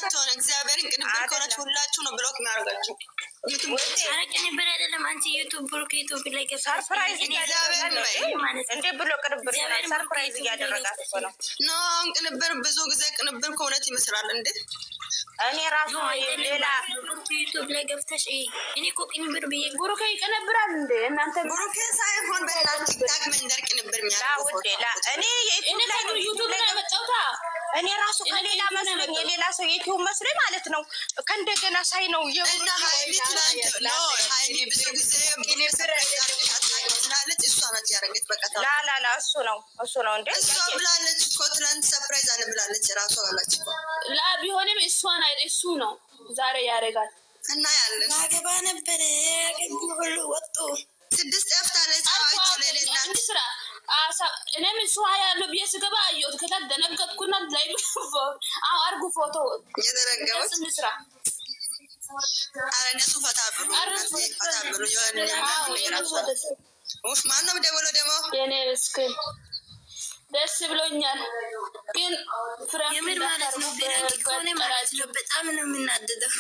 ሳትሆን እግዚአብሔርን ቅንብር ከሆነች ሁላችሁ ነው ብሎክ የሚያደርጋችሁ። ቅንብር አይደለም አንቺ ዩቱብ ብሎክ ዩቱብ ላይ ሰርፕራይዝ እንደ ብሎ ቅንብር ሰርፕራይዝ እያደረጋት እኮ ነው። ኖ አሁን ቅንብር ብዙ ጊዜ ቅንብር ከእውነት ይመስላል እንዴ? እኔ ራሱ ሌላ ዩቱብ ላይ ገብተሽ እኔ እኮ ቅንብር ብዬ ብሩኬ ይቀነብራል እንዴ? እናንተ ብሩኬ ሳይሆን በእናት ቲክታክ መንደር ቅንብር የሚያደርጉ እኔ ዩቱብ ላይ መጫወታ እኔ ራሱ ከሌላ መስሎኝ የሌላ ሰው ዩቱብ መስሎኝ ማለት ነው። ከእንደገና ሳይ ነው እና ሀይሚ ትናንት ነው ሀይሚ ብዙ ጊዜ ቅንብር ስላለች እሷ ናት ያደረገች። በቃ ላላላ እሱ ነው እንዴ? እሷ ብላለች እኮ ትናንት ሰርፕራይዝ አለ ብላለች ራሷ አላች እኮ ላ ቢሆንም እሷን እሱ ነው ዛሬ ያደርጋል እና ያለን ማገባ ነበር ሁሉ ወጡ 6 ጠፍታለች። አንድ ስራ እኔም እሱ ያለው ብዬ ስገባ አየሁት። ከዛ ደነገጥኩና ላይ አርጉ ፎቶ እየተረገመች ስራ እነሱ ፈታ ብሎ ማነው ደወለው ደግሞ የኔ ምስኪን ደስ ብሎኛል። ግን የምር ማለት ነው ብራንክ ከሆነ ማለት ነው በጣም ነው የምናደደው።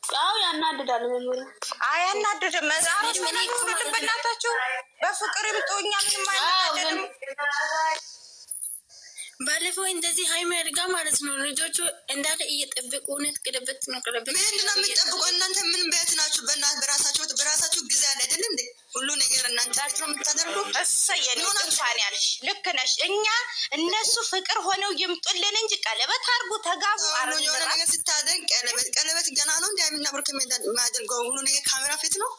አዎ ያናድዳል። አያናድድም። መዛሮች በእናታችሁ በፍቅር ይምጡኛ ምንም አይናደድም። ባለፈው እንደዚህ ሀይሚ አድጋ ማለት ነው ልጆቹ እንዳለ እየጠበቁ እውነት ቅለበት ነው ቅለበት ምንድን ነው የምትጠብቁ እናንተ? ምን ቤት ናችሁ? በራሳችሁ ጊዜ አለ አይደል እንዴ? ሁሉ ነገር እናንተ ናችሁ የምታደርጉ። እሰየን እንኳን ያልሽ ልክ ነሽ። እኛ እነሱ ፍቅር ሆነው ይምጡልን እንጂ ቀለበት አርጉ ተጋቡ አርጉ። የሆነ ነገር ስታደርግ ቀለበት ገና ነው እንዲ ሀይሚና ብሩክ የሚያደርገው ሁሉ ነገር ካሜራ ፊት ነው።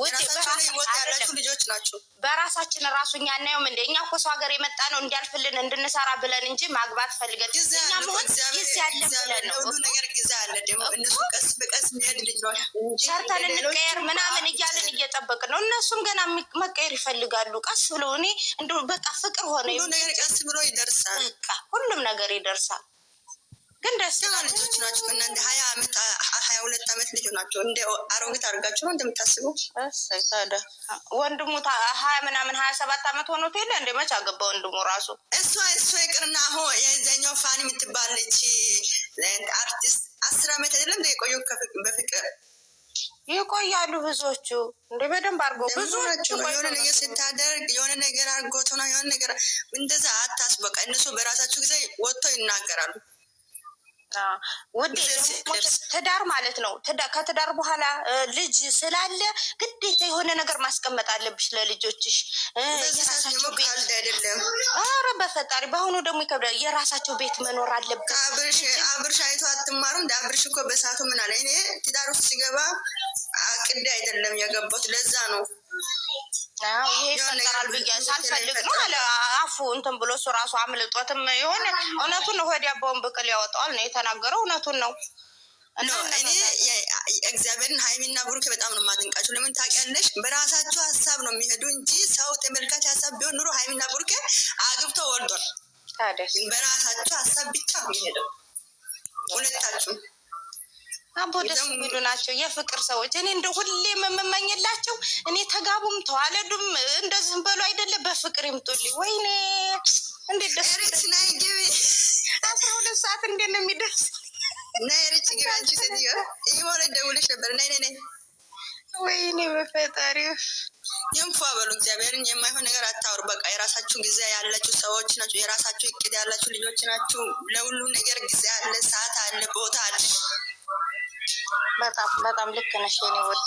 ራሳቸው ላይ ወጥ ያላችሁ ልጆች ናቸው። በራሳችን ራሱ እኛ እናየውም እንደ እኛ እኮ ሰው ሀገር የመጣ ነው እንዲያልፍልን እንድንሰራ ብለን እንጂ ማግባት ፈልገን እኛ መሆን ጊዜ ያለ ብለን ነው። ሁሉ ነገር ጊዜ አለ። ደግሞ እነሱ ቀስ በቀስ የሚሄድ ልጅ ነው። ሰርተን እንቀየር ምናምን እያልን እየጠበቅን ነው። እነሱም ገና መቀየር ይፈልጋሉ። ቀስ ብሎ እኔ እንደው በቃ ፍቅር ሆነ ሁሉ ነገር ቀስ ብሎ ይደርሳል። በቃ ሁሉም ነገር ይደርሳል። ግን ደስ ይላል። ልጆች ናቸው እናንተ 20 ዓመት 22 ዓመት ልጅ ናቸው። እንደ አሮጊት አድርጋችሁ ነው እንደምታስቡ። እሰይ ታዲያ ወንድሙ 20 ምናምን 27 ዓመት ሆኖት የለ እንደ መች አገባ ወንድሙ ራሱ። እሱ ይቅርና አሁን የዛኛው ፋኒ የምትባለች አርቲስት 10 ዓመት አይደለም እንደ የቆየው በፍቅር ይቆያሉ ብዙዎቹ እንደ በደንብ አድርገው ብዙ ናቸው። የሆነ ነገር ስታደርግ የሆነ ነገር አድርጎት ነው የሆነ ነገር እንደዛ አታስቡ። በቃ እነሱ በራሳቸው ጊዜ ወጥተው ይናገራሉ። ውድ ትዳር ማለት ነው። ከትዳር በኋላ ልጅ ስላለ ግዴታ የሆነ ነገር ማስቀመጥ አለብሽ ለልጆችሽ። ኧረ በፈጣሪ በአሁኑ ደግሞ ይከብዳል። የራሳቸው ቤት መኖር አለበት። አብርሽ አይቶ አትማሩ እንደ አብርሽ እኮ በሰዓቱ ምን አለ? እኔ ትዳር ውስጥ ሲገባ አቅዴ አይደለም የገባሁት ለዛ ነው ይሄ ይፈጠራል ብዬ ሳልፈልግ ነው አለ አፉ እንትን ብሎ እሱ ራሱ አምልጦትም የሆነ እውነቱን ወዲያ ያባውን ብቅል ያወጣዋል ነው የተናገረው። እውነቱን ነው። እኔ እግዚአብሔርን ሀይሚና ብሩክ በጣም ነው የማደንቃቸው። ለምን ታውቂያለሽ? በራሳቸው ሀሳብ ነው የሚሄዱ እንጂ ሰው ተመልካች ሀሳብ ቢሆን ኑሮ ሀይሚና ብሩክ አግብቶ ወልዷል። በራሳቸው ሀሳብ ብቻ ነው የሚሄደው ሁለታችሁ አቦ ደስ የሚሉ ናቸው የፍቅር ሰዎች። እኔ እንደ ሁሌም የምመኝላቸው እኔ ተጋቡም ተዋለዱም እንደዚህም በሉ አይደለም በፍቅር ይምጡልኝ። ወይኔ እንዴት ደስ ናይ ግቢ 12 ሰዓት እንዴት ነው የሚደርስ? ናይ ርጭ ግቢ አንቺ ሴትዮ ይሆነ ደውልሽ ነበር። ናይ ወይኔ በፈጣሪ ይንፏ በሉ። እግዚአብሔርን የማይሆን ነገር አታወሩ። በቃ የራሳችሁ ጊዜ ያላችሁ ሰዎች ናችሁ። የራሳችሁ እቅድ ያላችሁ ልጆች ናችሁ። ለሁሉ ነገር ጊዜ አለ፣ ሰዓት አለ፣ ቦታ አለ። በጣም ልክ ነሽ የኔ ውድ።